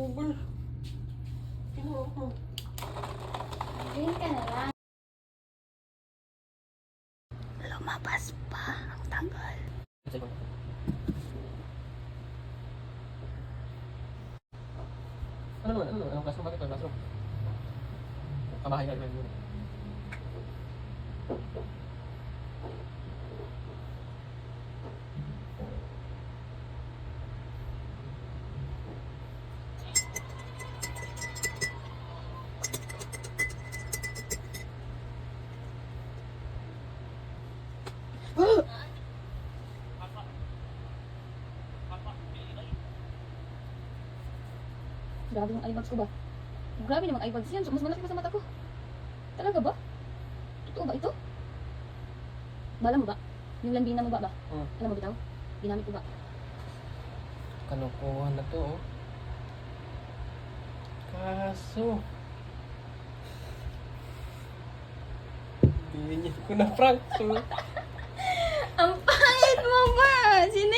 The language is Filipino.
over. Kinuha mo. Drink ka na lang. Lumabas pa ang tagal. Sige. Ano naman? Anong classroom? Bakit ang classroom? Kabahay na rin yun. Grabe yung eyebags ko ba? Grabe namang eyebags yan. Mas malaki pa sa mata ko. Talaga ba? Totoo ba ito? Bala mo ba? Yung lambina mo ba? Alam mo bitaw? Ginamit ko ba? Kanukuhan na to, oh. Kaso, binigyan ko na prank. So, Ang pangit mo ba? Sino